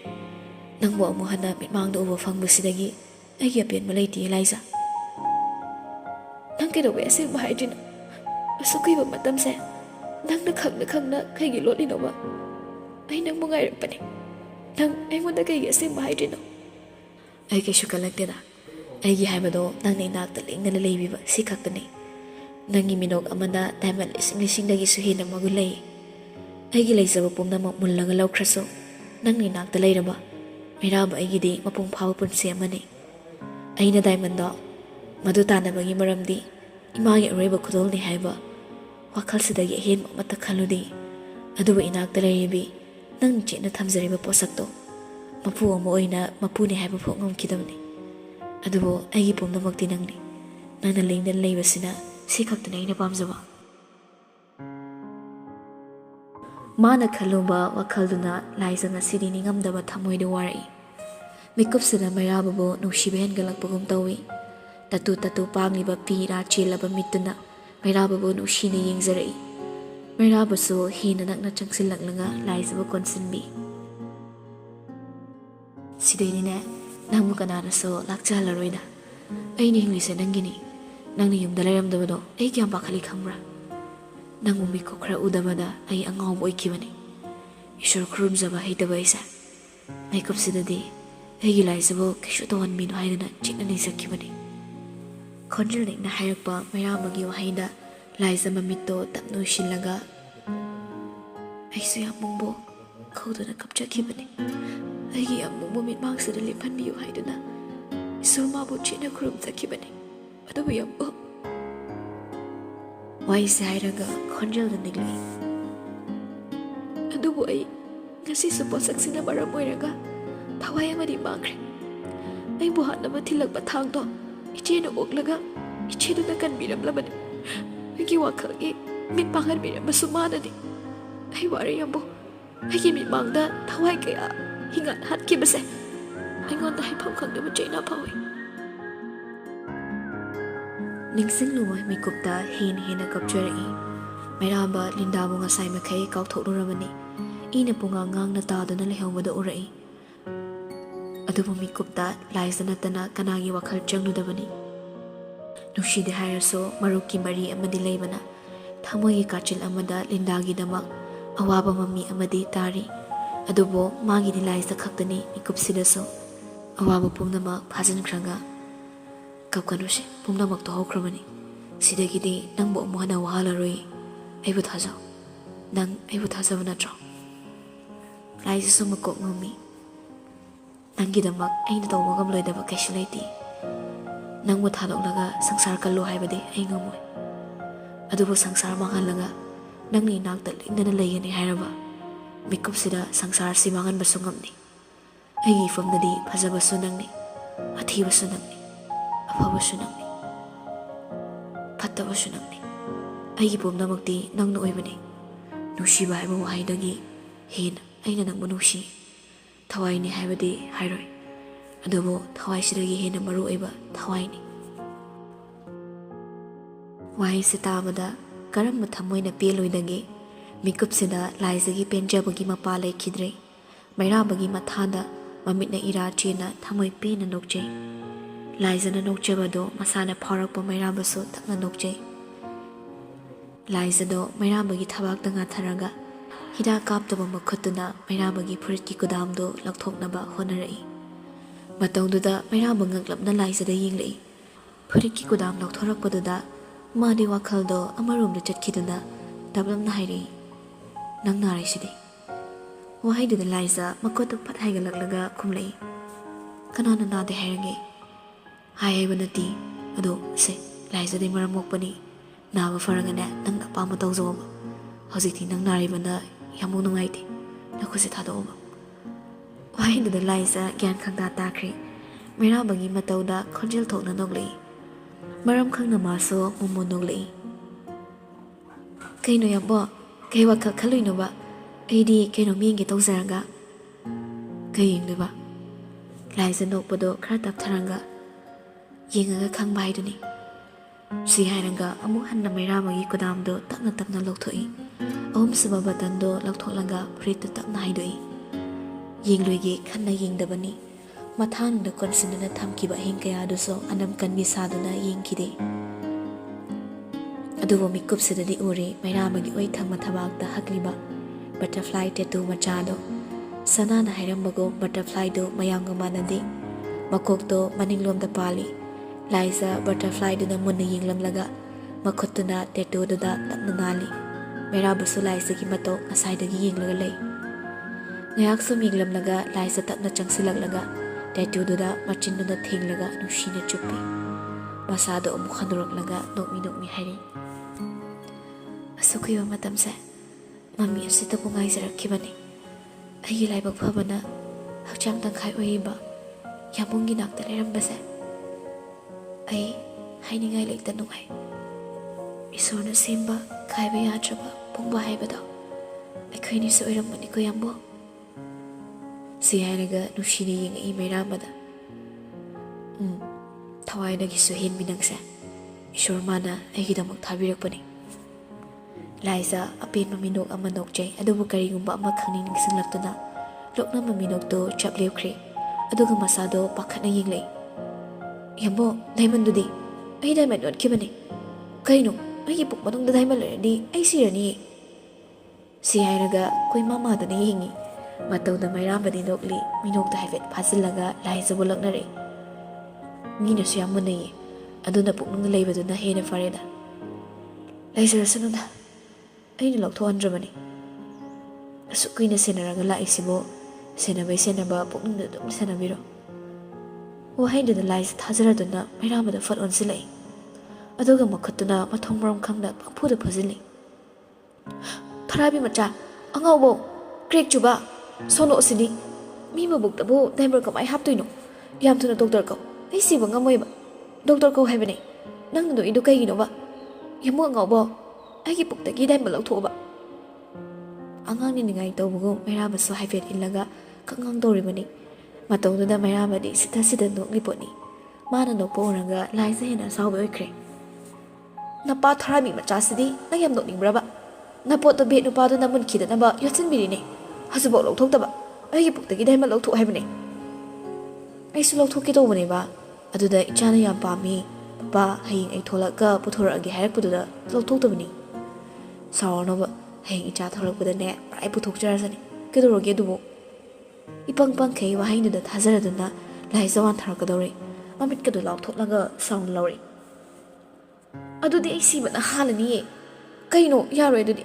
ꯅꯪꯕꯨ ꯑꯃꯨꯛ ꯍꯟꯅ ꯃꯤꯠꯃꯥꯡꯗ ꯎꯕ ꯐꯪꯕꯁꯤꯗꯒꯤ ꯑꯩꯒꯤ ꯑꯄꯦꯟꯕ ꯂꯩꯇꯦ ꯂꯥꯏꯖ꯫ "ꯅꯪ ꯀꯩꯗꯧꯕꯩ ꯑꯁꯦꯡꯕ ꯍꯥꯏꯗ꯭ꯔꯤꯅꯣ? ꯑꯁꯨꯛ ꯀꯨꯏꯕ ꯃꯇꯝꯁꯦ ꯅꯪꯅ ꯈꯪꯅ ꯀꯩꯒꯤ ꯂꯣꯠꯂꯤꯅꯣꯕ? ꯑꯩ ꯅꯪꯕꯨ ꯉꯥꯏꯔꯛꯄꯅꯤ, ꯅꯪ ꯑꯩꯉꯣꯟꯗ ꯀꯩꯒꯤ ꯑꯁꯦꯡꯕ ꯍꯥꯏꯗ꯭ꯔꯤꯅꯣ?" "ꯑꯩ ꯀꯩꯁꯨ ꯀꯜꯂꯛꯇꯦꯗ, ꯑꯩꯒꯤ ꯍꯥꯏꯕꯗꯣ ꯅꯪꯅ ꯏꯅꯥꯛꯇ ꯂꯦꯡꯗꯅ ꯂꯩꯕꯤꯕ ꯁꯤ ꯈꯛꯇꯅꯤ꯫ ꯅꯪꯒꯤ ꯃꯤꯅꯣꯛ ꯑꯃꯅ ꯗꯥꯏꯃꯟ ꯂꯤꯁꯤꯡꯗꯒꯤꯁꯨ ꯍꯦꯟꯅ ꯃꯒꯨꯟ ꯂꯩ꯫ ꯑꯩꯒꯤ ꯂꯩꯖꯕ ꯄꯨꯝꯅꯃꯛ ꯃꯨꯜꯂꯒ ꯂꯧꯈ꯭ꯔꯁꯨ ꯅꯪꯅ ꯏꯅꯥꯛꯇ ꯂꯩꯔꯕ ꯃꯩꯔꯥꯕ ꯑꯩꯒꯤꯗꯤ ꯃꯄꯨꯡ ꯐꯥꯕ ꯄꯨꯟꯁꯤ ꯑꯃꯅꯤ꯫ ꯑꯩꯅ ꯗꯥꯏꯃꯟꯗꯣ ꯃꯗꯨ ꯇꯥꯟꯅꯕꯒꯤ ꯃꯔꯝꯗꯤ ꯏꯃꯥꯒꯤ ꯑꯔꯣꯏꯕ ꯈꯨꯗꯣꯜꯅꯤ ꯍꯥꯏꯕ ꯋꯥꯈꯜꯁꯤꯗꯒꯤ ꯑꯍꯦꯟꯕ ꯑꯃꯠꯇ ꯈꯜꯂꯨꯗꯦ꯫ ꯑꯗꯨꯕꯨ ꯏꯅꯥꯛꯇ ꯂꯩꯔꯤꯕꯤ ꯅꯪꯅ ꯆꯦꯠꯅ ꯊꯝꯖꯔꯤꯕ ꯄꯣꯠꯁꯛꯇꯣ ꯃꯄꯨ ꯑꯃ ꯑꯣꯏꯅ ꯃꯄꯨꯅꯤ ꯍꯥꯏꯕ ꯐꯥꯎ ꯉꯝꯈꯤꯗꯕꯅꯤ꯫ ꯑꯗꯨꯕꯨ ꯑꯩꯒꯤ ꯄꯨꯝꯅꯃꯛꯇꯤ ꯅꯪꯅꯤ꯫ ꯅꯪꯅ ꯂꯦꯡꯗꯅ ꯂꯩꯕꯁꯤꯅ ꯁꯤ ꯈꯛꯇꯅꯤ ꯑꯩꯅ ꯄꯥꯝꯖꯕ"꯫ ꯃꯥꯅ ꯈꯜꯂꯨꯕ ꯋꯥꯈꯜꯗꯨꯅ ꯂꯥꯏꯖ ꯉꯁꯤꯗꯤ ꯅꯤꯡꯉꯝꯗꯕ ꯊꯃꯣꯏꯗ ꯋꯥꯔꯛꯏ꯫ ꯃꯤꯀꯨꯞꯁꯤꯗ ꯃꯩꯔꯥꯕꯕꯨ ꯅꯨꯡꯁꯤꯕ ꯍꯦꯟꯒꯠꯂꯛꯄꯒꯨꯝ ꯇꯧꯏ꯫ ꯇꯠꯇꯨ ꯄꯥꯡꯂꯤꯕ ꯄꯤꯔꯥ ꯆꯦꯜꯂꯕ ꯃꯤꯠꯇꯨꯅ ꯃꯩꯔꯥꯕꯕꯨ ꯅꯨꯡꯁꯤꯅ ꯌꯦꯡꯖꯔꯛꯏ꯫ ꯃꯩꯔꯥꯕꯁꯨ ꯍꯦꯟꯅ ꯅꯛꯅ ꯆꯪꯁꯤꯜꯂꯛꯂꯒ ꯂꯥꯏꯖꯕꯨ ꯀꯣꯟꯁꯤꯟꯕꯤ꯫ "ꯁꯤꯗꯩꯅꯤꯅꯦ ꯅꯪꯕꯨ ꯀꯅꯥꯅꯁꯨ ꯂꯥꯛꯆꯍꯜꯂꯔꯣꯏꯗ꯫ ꯑꯩꯅ ꯍꯤꯡꯂꯤꯁꯦ ꯅꯪꯒꯤꯅꯤ꯫ ꯅꯪꯅ ꯌꯨꯝꯗ ꯂꯩꯔꯝꯗꯕꯗꯣ ꯑꯩ ꯀꯌꯥꯝ ꯄꯥꯈꯠꯂꯤ ꯈꯪꯕ꯭ꯔꯥ? ꯅꯪꯕꯨ ꯃꯤꯀꯨꯞ ꯈꯔ ꯎꯗꯕꯗ ꯑꯩ ꯑꯉꯥꯎꯕ ꯑꯣꯏꯈꯤꯕꯅꯤ꯫ ꯏꯁꯣꯔ ꯈꯨꯔꯨꯝꯖꯕ ꯍꯩꯇꯕ ꯑꯩꯁꯦ ꯃꯤꯀꯨꯞꯁꯤꯗꯗꯤ ꯑꯩꯒꯤ ꯂꯥꯏꯖꯕꯨ ꯀꯩꯁꯨ ꯇꯧꯍꯟꯕꯤꯅꯣ ꯍꯥꯏꯗꯨꯅ ꯆꯦꯠꯅ ꯅꯤꯡꯖꯈꯤꯕꯅꯤ"꯫ ꯈꯣꯟꯖꯦꯜ ꯅꯦꯛꯅ ꯍꯥꯏꯔꯛꯄ ꯃꯩꯔꯥꯕꯒꯤ ꯋꯥꯍꯩꯗ ꯂꯥꯏꯖ ꯃꯃꯤꯠꯇꯣ ꯇꯞꯅ ꯎꯏꯁꯤꯜꯂꯒ "ꯑꯩꯁꯨ ꯌꯥꯝꯕꯨꯡꯕꯨ ꯀꯧꯗꯨꯅ ꯀꯞꯆꯈꯤꯕꯅꯤ꯫ ꯑꯩꯒꯤ ꯌꯥꯝꯕꯨꯡꯕꯨ ꯃꯤꯠꯃꯥꯡꯁꯤꯗ ꯂꯦꯞꯍꯟꯕꯤꯌꯨ ꯍꯥꯏꯗꯨꯅ ꯏꯁꯣꯔ ꯃꯥꯕꯨ ꯆꯦꯠꯅ ꯈꯨꯔꯨꯝꯖꯈꯤꯕꯅꯤ꯫ ꯑꯗꯨꯕꯨ ꯌꯥꯝꯕꯨꯡ"꯫ ꯋꯥꯍꯩꯁꯦ ꯍꯥꯏꯔꯒ ꯈꯣꯟꯖꯦꯜꯗ ꯅꯤꯛꯂꯛꯏ, "ꯑꯗꯨꯕꯨ ꯑꯩ ꯉꯁꯤꯁꯨ ꯄꯣꯠꯁꯛꯁꯤꯅ ꯃꯔꯝ ꯑꯣꯏꯔꯒ ꯊꯋꯥꯏ ꯑꯃꯗꯤ ꯃꯥꯡꯈ꯭ꯔꯦ꯫ ꯑꯩꯕꯨ ꯍꯥꯠꯅꯕ ꯊꯤꯜꯂꯛꯄ ꯊꯥꯡꯗꯣ ꯏꯆꯦꯅ ꯑꯣꯛꯂꯒ icheduna kanbiramlabani aigi wakhalgi mit panganbiramasu manani ai wari yambo aigi mit mangda thawai kaya hingat hatkibase aingonda haifam khangdaba chaina phawi ningsingluwa mikupta hena kapjari Mairaba Lindabu ngasai makai kauthoklurabani ina punga ngangna taduna lehawada urai adubu mikupta laisa natana kanagi wakhal changludabani nushide hairaso maruki mari amadi leibana thamogi kachil amada Lindagi damak awaba mami amadi tari adubo magi di laisa khaktani mikupsidaso awaba pumnama phajan khranga kapkanushi pumnamak to hokrabani sidagidi nangbo mohana wahalaroi aibu thajau nang aibu thajau natro laisa suma kok ngami nangi damak aina tawba gam loidaba kaisu leiti nangbu thaloknaga sangsar kallo haibade ai ngamoi adubu sangsar mangalaga nangni nakta lindana leiyani hairaba mikkup sida sangsar si mangan basu ngamni ai famnadi phajabasu nangni athibasu nangni afabasu nangni phattabasu nangni ai pumnamakti nangna oibani nusiba haiba wahaidagi hena aina nangbu nusi thawai ni haibadi hairoi adubo thawai sidagi hena maru oiba thawai ni wahai sitabada karamba thamoina peloidagi mikkup sida laisagi penjabagi mapa lekhidre mairabagi mathada mamitna ira chena thamoi pena nokje laisana nokjabado masana pharakpa mairabasu thakna nokje laisado mairabagi thabak tanga tharaga hida kaptaba makhutuna mairabagi furitki kudamdo lakthoknaba honarai matawduda mairaba ngaklapna laisada yinglei furitki kudam lakthorakpaduda madi wakhaldo amarumda chatkiduna tablamna hairi nang narai sidi wahaiduda laisa makoto phat haigalaklaga khumlei kanana nade hairage haiba nati ado se laisa de maramokpani naba faragane nang apama tawzoba hojikti nang naribana yamu nungaiti nakhuse thadoma wahaiduda laisa gyan khangda takri mairabagi matawda khonjel thokna noglei maram khangna maso mumu noglei kaino yambo kai wakha khaluino ba aidi kaino mienge tawzaraga kai yingduba laisa nokpado khara taptharanga yengaga khangba haiduni si hairanga amu hanna mairabagi kudamdo takna takna lokthoi ahum suba batando lakthoklaga furit takna haidoi yengloige khanna yengdabani mathangda konsinana thamkiba hingkaya duso anam kanbi saduna yengkide adubo mikkup sidadi uri mairabagi oi thangma thabakta hakliba butterfly tattoo machado sanana hairambago butterfly do mayamga manade makokto maninglomda pali laisa butterfly duna munna yenglamlaga makhutuna tattoo duda takna nali mairabusu laisa gi mato asaidagi yenglaga lei ngayak sum yenglamlaga laisa takna changsilaglaga tattoo duda machinuna thenglaga nushina chuppi masado amu khanuraklaga nokmi hairi asukhiba matamse mami asita pungai jarakibani aigi laibak phabana hakcham tangkhai oiba yamungi nakta lerambase ai hainingai lekta nungai isorna semba khaiba yadraba pungba haibada aikhaini se oirambani ko yambo si hairaga nushini yengai mairabada thawainagi su hinmi nangse isor mana aigidamak thabirakpani laisa apen maminok ama nokjai adubu karigumba ama khangning ningsinglaktuna lokna maminok do chaplepkhre aduga masado pakhatna yenglei yambo diamond dudi ai diamond not kibani kaino ai puk manung da diamond lerdi ai sirani si hairaga koi mama da nei hingi matau da mairabadi nokli minok da havet phasilaga laisa bolaknare ngina siyamunai aduna puknung leibaduna hena fareda laisa sanunda aina lauthoandrabani asukina senaraga laisibo senabai senaba puknungda dum senabiro wahaiduda laisa thajaraduna mairabada fat onsilai aduga makhutuna mathongmaram khangda pakphuda phajili tharabi macha angaubo crack chuba sono osidi mi mabuktabu diaper kamai haptoino yam thuna doctor ko ai siba ngamoiba doctor ko haibani ꯅꯪꯅ ꯅꯣꯛꯏꯗꯣ ꯀꯩꯒꯤꯅꯣꯕ? ꯌꯥꯝꯕꯨ ꯑꯉꯥꯎꯕ, ꯑꯩꯒꯤ ꯄꯨꯛꯇꯒꯤ diamond ꯂꯧꯊꯣꯛꯑꯣꯕ꯫ ꯑꯉꯥꯡꯅ ꯅꯤꯡꯉꯥꯏ ꯇꯧꯕꯒꯨꯝ ꯃꯩꯔꯥꯕꯁꯨ ꯍꯥꯏꯐꯦꯠ ꯏꯜꯂꯒ ꯈꯪꯉꯥꯡ ꯇꯧꯔꯤꯕꯅꯤ꯫ ꯃꯇꯧꯗꯨꯗ ꯃꯩꯔꯥꯕꯗꯤ ꯁꯤꯗ ꯅꯣꯛꯂꯤ ꯄꯣꯠꯅꯤ꯫ ꯃꯥꯅ ꯅꯣꯛꯄ ꯎꯔꯒ ꯂꯥꯏꯖ ꯍꯦꯟꯅ ꯑꯁꯥꯎꯕ ꯑꯣꯏꯈ꯭ꯔꯦ꯫ ꯅꯄꯥ ꯊꯔꯥꯏꯕꯤ ꯃꯆꯥꯁꯤꯗꯤ ꯅꯪ ꯌꯥꯝ ꯅꯣꯛꯅꯤꯡꯕ꯭ꯔꯕ? ꯅꯄꯣꯠꯇꯣ ꯕꯦꯠ ꯅꯨꯄꯥꯗꯨꯅ ꯃꯨꯟꯈꯤꯗꯅꯕ ꯌꯣꯠꯁꯤꯟꯕꯤꯔꯤꯅꯦ꯫ ꯍꯧꯖꯤꯛꯐꯥꯎ ꯂꯧꯊꯣꯛꯇꯕ, ꯑꯩꯒꯤ ꯄꯨꯛꯇꯒꯤ ꯗꯥꯏꯃꯟ ꯂꯧꯊꯣꯛ ꯍꯥꯏꯕꯅꯦ꯫ ꯑꯩꯁꯨ ꯂꯧꯊꯣꯛꯀꯦ ꯇꯧꯕꯅꯦꯕ, ꯑꯗꯨꯗ ꯏꯆꯥꯅ ꯌꯥꯝ ꯄꯥꯝꯃꯤ, ꯄꯄꯥ ꯍꯌꯦꯡ ꯑꯩ ꯊꯣꯛꯂꯛꯑꯒ ꯄꯨꯊꯣꯔꯛꯑꯒꯦ ꯍꯥꯏꯔꯛꯄꯗꯨꯗ ꯂꯧꯊꯣꯛꯇꯕꯅꯤ꯫ ꯁꯥꯎꯔꯅꯣꯕ, ꯍꯌꯦꯡ ꯏꯆꯥ ꯊꯣꯛꯂꯛꯄꯗꯅꯦ ꯄꯨꯔꯥ ꯄꯨꯊꯣꯛꯆꯔꯁꯅꯤ, ꯀꯩꯗꯧꯔꯒꯦ ꯑꯗꯨꯕꯨ? ꯏꯄꯪ ꯄꯪꯈꯩ ꯋꯥꯍꯩꯗꯨꯗ ꯊꯥꯖꯔꯗꯨꯅ ꯂꯥꯏꯖ ꯋꯥꯟꯊꯔꯛꯀꯗꯧꯔꯦ꯫ ꯃꯃꯤꯠꯀꯗꯨ ꯂꯥꯎꯊꯣꯛꯂꯒ ꯁꯥꯎꯅ ꯂꯧꯔꯤ꯫ ꯑꯗꯨꯗꯤ ꯑꯩ ꯁꯤꯕꯅ ꯍꯥꯜꯂꯅꯤꯌꯦ꯫ ꯀꯩꯅꯣ ꯌꯥꯔꯣꯏ ꯑꯗꯨꯗꯤ?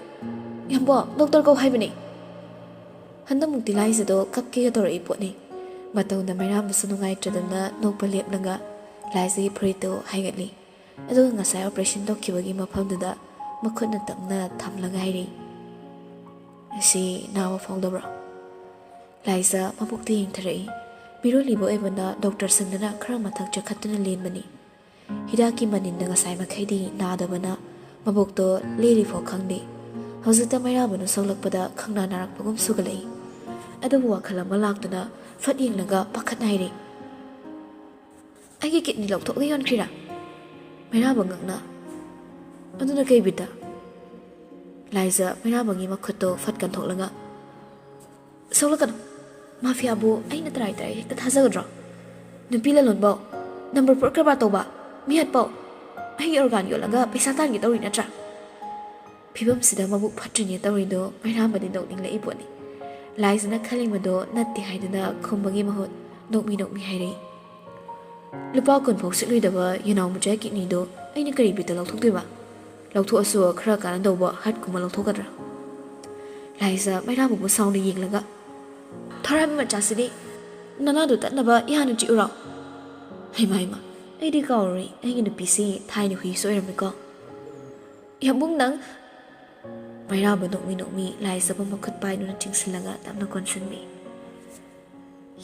ꯌꯥꯝꯕꯣ, ꯗꯣꯛꯇꯔ ꯀꯧ ꯍꯥꯏꯕꯅꯦ꯫ ꯍꯟꯗꯛꯃꯨꯛꯇꯤ ꯂꯥꯏꯖꯗꯣ ꯀꯞꯀꯦꯒ ꯇꯧꯔꯛꯏ ꯄꯣꯠꯅꯤ꯫ ꯃꯇꯧꯗ ꯃꯩꯔꯥꯕꯁꯨ ꯅꯨꯡꯉꯥꯏꯇ꯭ꯔꯗꯅ ꯅꯣꯛꯄ ꯂꯦꯞꯂꯒ ꯂꯥꯏꯖꯒꯤ ꯐꯨꯔꯤꯠꯇꯨ ꯍꯥꯏꯒꯠꯂꯤ꯫ ꯑꯗꯨꯒ ꯉꯁꯥꯏ ꯑꯣꯄꯔꯦꯁꯟ ꯇꯧꯈꯤꯕꯒꯤ ꯃꯐꯝꯗꯨꯗ ꯃꯈꯨꯠꯅ ꯇꯞꯅ ꯊꯝꯂꯒ ꯍꯥꯏꯔꯤ, "ꯑꯁꯤ ꯅꯥꯕ ꯐꯥꯎꯗꯕ꯭ꯔꯣ?" ꯂꯥꯏꯖ ꯃꯕꯨꯛꯇ ꯌꯦꯡꯊꯔꯛꯏ꯫ ꯃꯤꯔꯣꯜꯂꯤꯕ ꯑꯣꯏꯕꯅ ꯗꯣꯛꯇꯔꯁꯤꯡꯗꯨꯅ ꯈꯔ ꯃꯊꯛ ꯆꯈꯠꯇꯨꯅ ꯂꯦꯟꯕꯅꯤ꯫ ꯍꯤꯗꯥꯛꯀꯤ ꯃꯅꯤꯟꯗ ꯉꯁꯥꯏ ꯃꯈꯩꯗꯤ ꯅꯥꯗꯕꯅ ꯃꯕꯨꯛꯇꯣ ꯂꯦꯜꯂꯤꯐꯥꯎ ꯈꯪꯗꯦ꯫ ꯍꯧꯖꯤꯛꯇ ꯃꯩꯔꯥꯕꯅ ꯁꯣꯛꯂꯛꯄꯗ ꯈꯪꯅꯥ ꯅꯥꯔꯛꯄꯒꯨꯝ ꯁꯨꯒꯠꯂꯛꯏ꯫ ꯑꯗꯨꯕꯨ ꯋꯥꯈꯜ ꯑꯃ ꯂꯥꯛꯇꯨꯅ ꯐꯠ ꯌꯦꯡꯂꯒ ꯄꯥꯈꯠꯅ ꯍꯥꯏꯔꯤ, "ꯑꯩꯒꯤ ꯀꯤꯠꯅꯤ ꯂꯧꯊꯣꯛꯑꯒ ꯌꯣꯟꯈ꯭ꯔꯤꯔꯥ?" ꯃꯩꯔꯥꯕ ꯉꯛꯅ, "ꯑꯗꯨꯅ ꯀꯩ ꯕꯤꯠꯇ?" ꯂꯥꯏꯖ ꯃꯩꯔꯥꯕꯒꯤ ꯃꯈꯨꯠꯇꯣ ꯐꯠ ꯀꯟꯊꯣꯛꯂꯒ, "ꯁꯣꯛꯂꯛꯀꯅꯨ, ꯃꯥꯐꯤꯌꯥꯕꯨ ꯑꯩꯅ ꯇꯔꯥꯏ ꯍꯦꯛꯇ ꯊꯥꯖꯒꯗ꯭ꯔꯣ? ꯅꯨꯄꯤ ꯂꯂꯣꯟꯕꯧ, ꯅꯝꯕꯔ ꯄꯣꯔꯠ ꯀꯔꯕꯥꯔ ꯇꯧꯕ, ꯃꯤꯍꯠꯄꯧ, ꯑꯩꯒꯤ ꯑꯣꯔꯒꯥꯟ ꯌꯣꯜꯂꯒ ꯄꯩꯁꯥ ꯇꯥꯟꯒꯦ ꯇꯧꯔꯤ ꯅꯠꯇ꯭ꯔꯥ?" ꯐꯤꯕꯝꯁꯤꯗ ꯃꯕꯨꯛ ꯐꯠꯇ꯭ꯔꯤꯅꯦ ꯇꯧꯔꯤꯗꯣ ꯃꯩꯔꯥꯕꯗꯤ ꯅꯣꯛꯅꯤꯡꯂꯛꯏ ꯄꯣꯠꯅꯤ꯫ ꯂꯥꯏꯖꯅ ꯈꯜꯂꯤꯕꯗꯣ ꯅꯠꯇꯦ ꯍꯥꯏꯗꯨꯅ ꯈꯨꯝꯕꯒꯤ ꯃꯍꯨꯠ ꯅꯣꯛꯃꯤ ꯍꯥꯏꯔꯛꯏ, "ꯂꯨꯄꯥ 10 ꯐꯥꯎ ꯁꯤꯠꯂꯣꯏꯗꯕ ꯌꯦꯅꯥꯎ ꯃꯆꯥꯒꯤ ꯀꯤꯠꯅꯤꯗꯣ ꯑꯩꯅ ꯀꯔꯤ ꯕꯤꯠꯇ ꯂꯧꯊꯣꯛꯇꯣꯏꯕ? ꯂꯧꯊꯣꯛꯑꯁꯨ ꯈꯔ ꯀꯥꯟꯅꯗꯧꯕ ꯍꯠꯀꯨꯝꯕ ꯂꯧꯊꯣꯛꯀꯗ꯭ꯔꯥ?" ꯂꯥꯏꯖ ꯃꯩꯔꯥꯕꯕꯨ ꯁꯥꯎꯅ ꯌꯦꯡꯂꯒ, "ꯊꯔꯥꯏꯕꯤ ꯃꯆꯥꯁꯤꯗꯤ ꯅꯅꯥꯗꯨ ꯇꯠꯅꯕ ꯌꯥꯅ ꯆꯤꯛꯎꯔꯣ?" "ꯍꯩꯃꯥ ꯑꯩꯗꯤ ꯀꯥꯎꯔꯨꯔꯦ, ꯑꯩꯒꯤ ꯅꯨꯄꯤꯁꯤ ꯊꯥꯏꯅ ꯍꯨꯏꯁꯨ ꯑꯣꯏꯔꯝꯃꯤꯀꯣ." "ꯌꯥꯝꯕꯨꯡ ꯅꯪ..." ꯃꯩꯔꯥꯕ ꯅꯣꯛꯃꯤ ꯂꯥꯏꯖꯕꯨ ꯃꯈꯨꯠ ꯄꯥꯏꯗꯨꯅ ꯆꯤꯡꯁꯤꯜꯂꯒ ꯇꯞꯅ ꯀꯣꯟꯁꯤꯟꯕꯤ꯫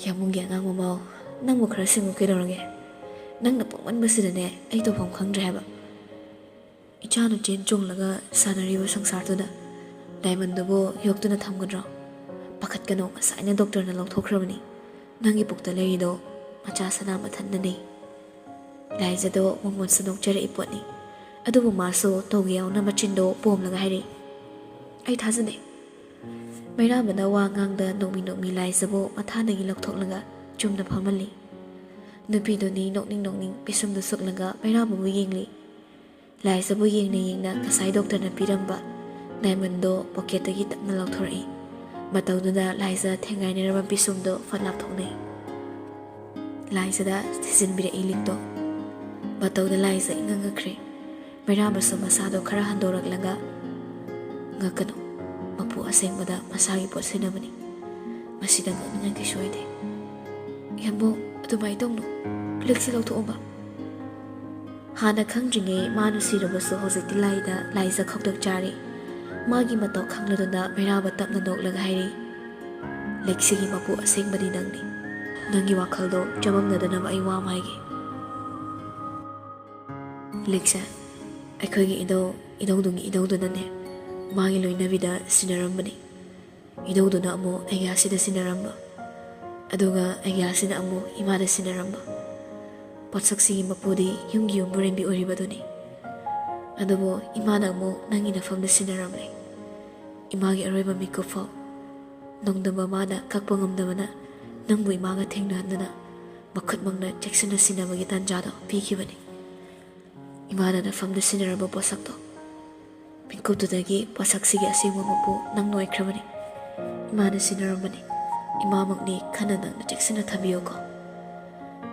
"ꯌꯥꯝꯕꯨꯡꯒꯤ ꯑꯉꯥꯡ ꯃꯃꯧ, ꯅꯪꯕꯨ ꯈꯔ ꯁꯤꯡꯉꯨ ꯀꯩꯗꯧꯔꯒꯦ? ꯅꯪꯅ ꯄꯣꯡꯃꯟꯕꯁꯤꯗꯅꯦ ꯑꯩ ꯇꯧꯐꯝ ꯈꯪꯗ꯭ꯔꯦ ꯍꯥꯏꯕ꯫ ꯏꯆꯥꯅ ꯆꯦꯟ ꯆꯣꯡꯂꯒ ꯁꯥꯟꯅꯔꯤꯕ ସଂꯁꯥꯔꯗꯨꯗ ꯗꯥꯏꯃꯟꯗꯨꯕꯨ ꯌꯣꯛꯇꯨꯅ ꯊꯝꯒꯗ꯭ꯔꯣ? ꯄꯥꯈꯠꯀꯅꯣ, ꯉꯁꯥꯏꯅ ꯗꯣꯛꯇꯔꯅ ꯂꯧꯊꯣꯛꯈ꯭ꯔꯕꯅꯤ꯫ ꯅꯪꯒꯤ ꯄꯨꯛꯇ ꯂꯩꯔꯤꯗꯣ ꯃꯆꯥ ꯁꯅꯥ ꯃꯊꯟꯗꯅꯤ." ꯂꯥꯏꯖꯗꯣ ꯃꯉꯣꯟꯁꯨ ꯅꯣꯛꯆꯔꯛꯏ ꯄꯣꯠꯅꯤ꯫ ꯑꯗꯨꯕꯨ ꯃꯥꯁꯨ ꯇꯧꯒꯦ ꯌꯥꯎꯅ ꯃꯆꯤꯟꯗꯣ ꯄꯣꯝꯂꯒ ꯍꯥꯏꯔꯤ, "ꯑꯩ ꯊꯥꯖꯗꯦ." ꯃꯩꯔꯥꯕꯅ ꯋꯥ ꯉꯥꯡꯗ ꯅꯣꯛꯃꯤ ꯂꯥꯏꯖꯕꯨ ꯃꯊꯥꯗꯒꯤ ꯂꯧꯊꯣꯛꯂꯒ ꯆꯨꯝꯅ ꯐꯝꯍꯜꯂꯤ꯫ ꯅꯨꯄꯤꯗꯨꯅꯤ ꯅꯣꯛꯅꯤꯡ ꯄꯤꯁꯨꯝꯗꯨ ꯁꯨꯛꯂꯒ ꯃꯩꯔꯥꯕꯕꯨ ꯌꯦꯡꯂꯤ꯫ ꯂꯥꯏꯖꯕꯨ ꯌꯦꯡꯅ ꯉꯁꯥꯏ ꯗꯣꯛꯇꯔꯅ ꯄꯤꯔꯝꯕ ꯗꯥꯏꯃꯟꯗꯣ ꯄꯣꯀꯦꯠꯇꯒꯤ ꯇꯞꯅ ꯂꯧꯊꯣꯔꯛꯏ꯫ ꯃꯇꯧꯗꯨꯗ ꯂꯥꯏꯖ ꯊꯦꯡꯒꯥꯏꯅꯔꯕ ꯄꯤꯁꯨꯝꯗꯣ ꯐꯠ ꯂꯥꯞꯊꯣꯛꯅꯩ꯫ ꯂꯥꯏꯖꯗ ꯊꯤꯖꯤꯟꯕꯤꯔꯛꯏ ꯂꯤꯛꯇꯣ꯫ ꯃꯇꯧꯗ ꯂꯥꯏꯖ ꯏꯉꯛꯈ꯭ꯔꯦ꯫ ꯃꯩꯔꯥꯕꯁꯨ ꯃꯁꯥꯗꯣ ꯈꯔ ꯍꯟꯗꯣꯔꯛꯂꯒ, "ꯉꯛꯀꯅꯨ, ꯃꯄꯨ ꯑꯁꯦꯡꯕꯗ ꯃꯁꯥꯒꯤ ꯄꯣꯠ ꯁꯤꯟꯅꯕꯅꯤ, ꯃꯁꯤꯗ ꯉꯛꯅꯤꯡꯉꯥꯏ ꯀꯩꯁꯨ ꯑꯣꯏꯗꯦ." "ꯌꯥꯝꯕꯨ, ꯑꯗꯨꯃꯥꯏꯅ ꯇꯧꯅꯨ, ꯂꯤꯛꯁꯤ ꯂꯧꯊꯣꯛꯑꯣꯕ." ꯍꯥꯟꯅ ꯈꯪꯗ꯭ꯔꯤꯉꯩ ꯃꯥꯅ ꯁꯤꯔꯕꯁꯨ ꯍꯧꯖꯤꯛꯇꯤ ꯂꯥꯏꯖ ꯈꯧꯇꯛ ꯆꯥꯔꯤ꯫ ꯃꯥꯒꯤ ꯃꯇꯧ ꯈꯪꯂꯗꯨꯅ ꯃꯩꯔꯥꯕ ꯇꯞꯅ ꯅꯣꯛꯂꯒ ꯍꯥꯏꯔꯤ, "ꯂꯤꯛꯁꯤꯒꯤ ꯃꯄꯨ ꯑꯁꯦꯡꯕꯗꯤ ꯅꯪꯅꯤ꯫ ꯅꯪꯒꯤ ꯋꯥꯈꯜꯗꯣ ꯆꯃꯝꯅꯗꯅꯕ ꯑꯩ ꯋꯥ ꯑꯃ ꯍꯥꯏꯒꯦ꯫ ꯂꯤꯛꯁꯦ ꯑꯩꯈꯣꯏꯒꯤ ꯏꯙꯧꯗꯨꯒꯤ ꯏꯙꯧꯗꯨꯅꯅꯦ ꯃꯥꯒꯤ ꯂꯣꯏꯅꯕꯤꯗ ꯁꯤꯟꯅꯔꯝꯕꯅꯤ꯫ ꯏꯙꯧꯗꯨꯅ ꯑꯃꯨꯛ ꯑꯩꯒ꯭ꯌꯥꯁꯤꯗ ꯁꯤꯟꯅꯔꯝꯕ, ꯑꯗꯨꯒ ꯑꯩꯒ꯭ꯌꯥꯁꯤꯅ ꯑꯃꯨꯛ ꯏꯃꯥꯗ ꯁꯤꯟꯅꯔꯝꯕ꯫ ꯄꯣꯠꯁꯛꯁꯤꯒꯤ ꯃꯄꯨꯗꯤ ꯌꯨꯝꯒꯤ ꯌꯨꯝꯕꯨꯔꯦꯝꯕꯤ ꯑꯣꯏꯔꯤꯕꯗꯨꯅꯤ꯫ ꯑꯗꯨꯕꯨ ꯏꯃꯥꯅ ꯑꯃꯨꯛ ꯅꯪꯒꯤ ꯅꯐꯝꯗ ꯁꯤꯟꯅꯔꯝꯂꯦ꯫ ꯏꯃꯥꯒꯤ ꯑꯔꯣꯏꯕ ꯃꯤꯀꯨꯞ ꯐꯥꯎ ꯅꯣꯡꯗꯝꯕ ꯃꯥꯅ ꯀꯛꯄ ꯉꯝꯗꯕꯅ ꯅꯪꯕꯨ ꯏꯃꯥꯒ ꯊꯦꯡꯅꯍꯟꯗꯨꯅ ꯃꯈꯨꯠꯃꯛꯅ ꯆꯦꯛꯁꯤꯟꯅ ꯁꯤꯟꯅꯕꯒꯤ ꯇꯥꯟꯖꯥꯗꯣ ꯄꯤꯈꯤꯕꯅꯤ꯫ ꯏꯃꯥꯅ ꯅꯐꯝꯗ ꯁꯤꯟꯅꯔꯝꯕ ꯄꯣꯠꯁꯛꯇꯣ, ꯃꯤꯀꯨꯞꯇꯨꯗꯒꯤ ꯄꯣꯠꯁꯛꯁꯤꯒꯤ ꯑꯁꯦꯡꯕ ꯃꯄꯨ ꯅꯪ ꯑꯣꯏꯈ꯭ꯔꯕꯅꯤ꯫ ꯏꯃꯥꯅ ꯁꯤꯟꯅꯔꯝꯕꯅꯤ꯫ ꯏꯃꯥꯃꯛꯅꯤ ꯈꯟꯅ ꯅꯪꯅ ꯆꯦꯛꯁꯤꯟꯅ ꯊꯝꯕꯤꯌꯨꯀꯣ."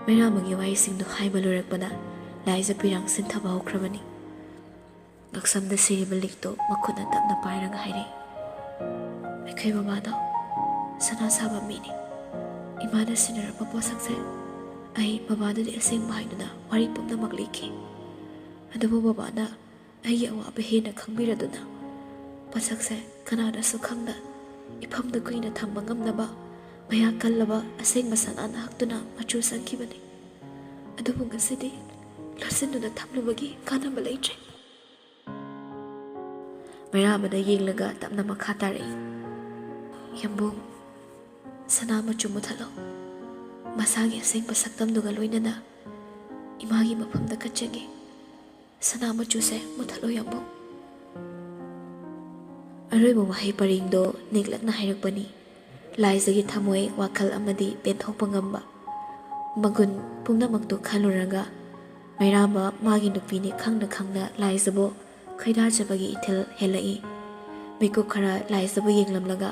ꯃꯩꯔꯥꯕꯒꯤ ꯋꯥꯍꯩꯁꯤꯡꯗꯨ ꯍꯥꯏꯕ ꯂꯣꯏꯔꯛꯄꯗ ꯂꯥꯏꯖ ꯄꯤꯔꯥꯡ ꯁꯤꯟꯊꯕ ꯍꯧꯈ꯭ꯔꯕꯅꯤ꯫ ꯉꯛꯁꯝꯗ ꯁꯤꯔꯤꯕ ꯂꯤꯛꯇꯣ ꯃꯈꯨꯠꯅ ꯇꯞꯅ ꯄꯥꯏꯔꯒ ꯍꯥꯏꯔꯤ, "ꯑꯩꯈꯣꯏ ꯕꯕꯥꯗꯣ ꯁꯅꯥ ꯁꯥꯕ ꯃꯤꯅꯤ꯫ ꯏꯃꯥꯅ ꯁꯤꯟꯅꯔꯝꯕ ꯄꯣꯠꯁꯛꯁꯦ ꯑꯩ ꯕꯕꯥꯗꯗꯤ ꯑꯁꯦꯡꯕ ꯍꯥꯏꯗꯨꯅ ꯋꯥꯔꯤ ꯄꯨꯝꯅꯃꯛ ꯂꯤꯈꯤ꯫ ꯑꯗꯨꯕꯨ ꯕꯕꯥꯅ ꯑꯩꯒꯤ ꯑꯋꯥꯕ ꯍꯦꯟꯅ ꯈꯪꯕꯤꯔꯗꯨꯅ ꯄꯣꯠꯁꯛꯁꯦ ꯀꯅꯥꯅꯁꯨ ꯈꯪꯗ ꯏꯐꯝꯗ ꯀꯨꯏꯅ ꯊꯝꯕ ꯉꯝꯅꯕ ꯃꯌꯥꯛ ꯀꯜꯂꯕ ꯑꯁꯦꯡꯕ ꯁꯅꯥꯅ ꯍꯛꯇꯨꯅ ꯃꯆꯨ ꯁꯪꯈꯤꯕꯅꯤ꯫ ꯑꯗꯨꯕꯨ ꯉꯁꯤꯗꯤ ꯂꯣꯠꯁꯤꯟꯗꯨꯅ ꯊꯝꯂꯨꯕꯒꯤ ꯀꯥꯟꯅꯕ ꯂꯩꯇ꯭ꯔꯦ꯫ ꯃꯩꯔꯥꯕꯗ ꯌꯦꯡꯂꯒ ꯇꯞꯅ ꯃꯈꯥ ꯇꯥꯔꯛꯏ꯫ ꯌꯥꯝꯕꯨꯡ, ꯁꯅꯥ ꯃꯆꯨ ꯃꯨꯊꯠꯂꯣ꯫ ꯃꯁꯥꯒꯤ ꯑꯁꯦꯡꯕ ꯁꯛꯇꯝꯗꯨꯒ ꯂꯣꯏꯅꯅ ꯏꯃꯥꯒꯤ ꯃꯐꯝꯗ ꯀꯠꯆꯒꯦ꯫ ꯁꯅꯥ ꯃꯆꯨꯁꯦ ꯃꯨꯊꯠꯂꯣ ꯌꯥꯝꯕꯨꯡ꯫ ꯑꯔꯣꯏꯕ ꯋꯥꯍꯩ ꯄꯔꯦꯡꯗꯣ ꯅꯤꯛꯂꯛꯅ ꯍꯥꯏꯔꯛꯄꯅꯤ꯫ ꯂꯥꯏꯖꯒꯤ ꯊꯃꯣꯏ, ꯋꯥꯈꯜ ꯑꯃꯗꯤ ꯄꯦꯟꯊꯣꯛꯄ ꯉꯝꯕ ꯃꯒꯨꯟ ꯄꯨꯝꯅꯃꯛꯇꯨ ꯈꯜꯂꯨꯔꯒ ꯃꯩꯔꯥꯕ ꯃꯥꯒꯤ ꯅꯨꯄꯤꯅꯤ ꯈꯪꯅ ꯈꯪꯅ ꯂꯥꯏꯖꯕꯨ ꯈꯣꯏꯗꯥꯖꯕꯒꯤ ꯏꯊꯤꯜ ꯍꯦꯜꯂꯛꯏ꯫ ꯃꯤꯀꯨꯞ ꯈꯔ ꯂꯥꯏꯖꯕꯨ ꯌꯦꯡꯂꯝꯂꯒ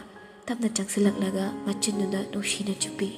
ꯇꯞꯅ ꯆꯪꯁꯤꯜꯂꯛꯂꯒ ꯃꯆꯤꯟꯗꯨꯅ ꯅꯨꯡꯁꯤꯅ ꯆꯨꯞꯄꯤ꯫